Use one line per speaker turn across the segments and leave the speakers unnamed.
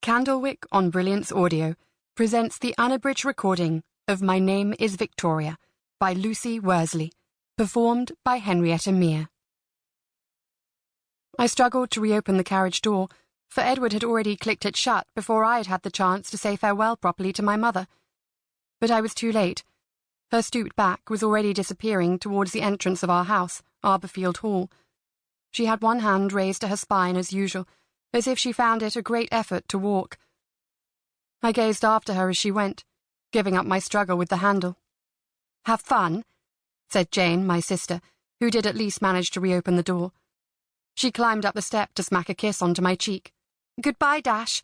Candlewick on Brilliance Audio presents the unabridged recording of My Name is Victoria by Lucy Worsley, performed by Henrietta Mere. I struggled to reopen the carriage door, for Edward had already clicked it shut before I had had the chance to say farewell properly to my mother. But I was too late. Her stooped back was already disappearing towards the entrance of our house, Arborfield Hall. She had one hand raised to her spine as usual, as if she found it a great effort to walk. I gazed after her as she went, giving up my struggle with the handle. "Have fun," said Jane, my sister, who did at least manage to reopen the door. She climbed up the step to smack a kiss onto my cheek. "Goodbye, Dash,"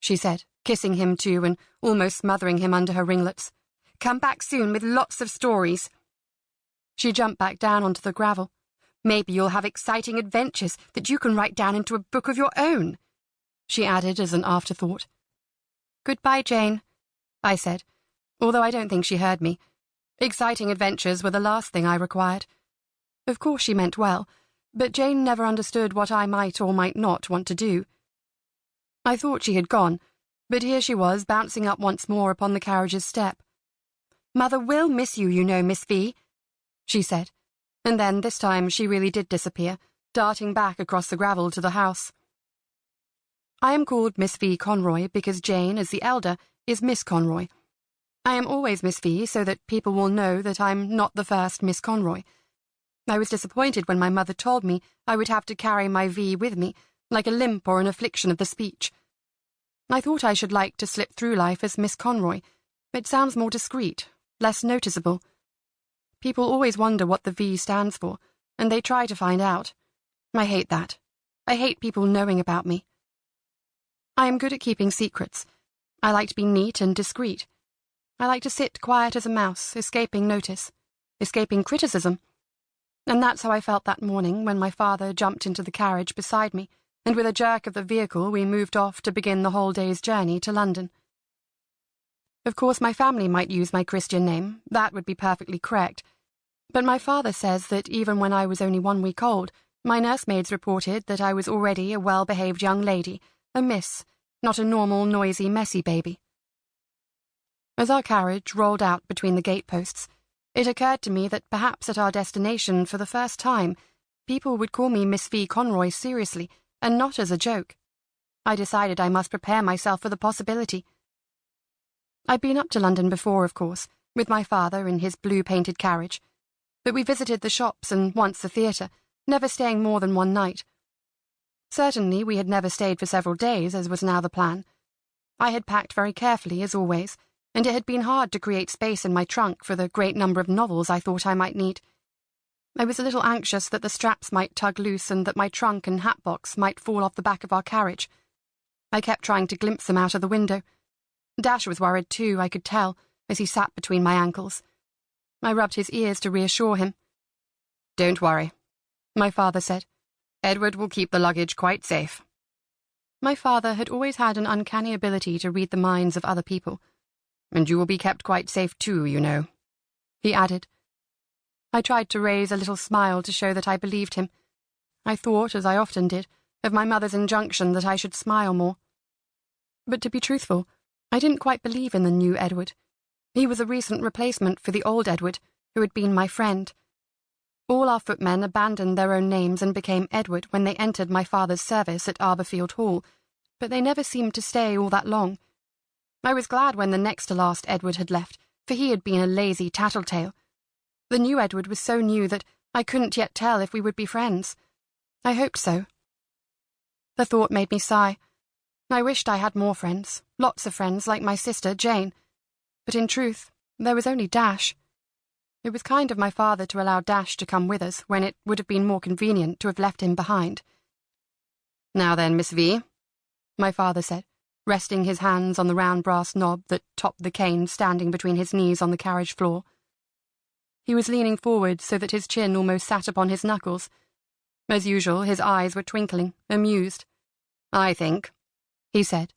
she said, kissing him too and almost smothering him under her ringlets. "Come back soon with lots of stories." She jumped back down onto the gravel. "Maybe you'll have exciting adventures that you can write down into a book of your own," she added as an afterthought. "Goodbye, Jane," I said, although I don't think she heard me. Exciting adventures were the last thing I required. Of course she meant well, but Jane never understood what I might or might not want to do. I thought she had gone, but here she was bouncing up once more upon the carriage's step. "Mother will miss you, you know, Miss V," she said, and then this time she really did disappear, darting back across the gravel to the house. I am called Miss V. Conroy because Jane, as the elder, is Miss Conroy. I am always Miss V so that people will know that I'm not the first Miss Conroy. I was disappointed when my mother told me I would have to carry my V with me, like a limp or an affliction of the speech. I thought I should like to slip through life as Miss Conroy. It sounds more discreet, less noticeable. People always wonder what the V stands for, and they try to find out. I hate that. I hate people knowing about me. I am good at keeping secrets. I like to be neat and discreet. I like to sit quiet as a mouse, escaping notice, escaping criticism. And that's how I felt that morning when my father jumped into the carriage beside me, and with a jerk of the vehicle we moved off to begin the whole day's journey to London. Of course my family might use my Christian name, that would be perfectly correct. But my father says that even when I was only 1 week old, my nursemaids reported that I was already a well-behaved young lady, a miss, not a normal, noisy, messy baby. As our carriage rolled out between the gateposts, it occurred to me that perhaps at our destination for the first time, people would call me Miss V. Conroy seriously, and not as a joke. I decided I must prepare myself for the possibility. I'd been up to London before, of course, with my father in his blue-painted carriage, but we visited the shops and once the theatre, never staying more than one night. Certainly we had never stayed for several days, as was now the plan. I had packed very carefully, as always, and it had been hard to create space in my trunk for the great number of novels I thought I might need. I was a little anxious that the straps might tug loose and that my trunk and hat box might fall off the back of our carriage. I kept trying to glimpse them out of the window. Dash was worried too, I could tell, as he sat between my ankles. I rubbed his ears to reassure him. "Don't worry," my father said. "Edward will keep the luggage quite safe." My father had always had an uncanny ability to read the minds of other people. "And you will be kept quite safe too, you know," he added. I tried to raise a little smile to show that I believed him. I thought, as I often did, of my mother's injunction that I should smile more. But to be truthful, I didn't quite believe in the new Edward. He was a recent replacement for the old Edward, who had been my friend. All our footmen abandoned their own names and became Edward when they entered my father's service at Arborfield Hall, but they never seemed to stay all that long. I was glad when the next to last Edward had left, for he had been a lazy tattletale. The new Edward was so new that I couldn't yet tell if we would be friends. I hoped so. The thought made me sigh. I wished I had more friends, lots of friends like my sister, Jane. But in truth, there was only Dash. It was kind of my father to allow Dash to come with us when it would have been more convenient to have left him behind. "Now then, Miss V," my father said, resting his hands on the round brass knob that topped the cane standing between his knees on the carriage floor. He was leaning forward so that his chin almost sat upon his knuckles. As usual, his eyes were twinkling, amused. "I think," he said,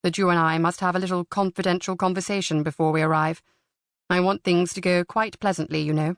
"that you and I must have a little confidential conversation before we arrive. I want things to go quite pleasantly, you know."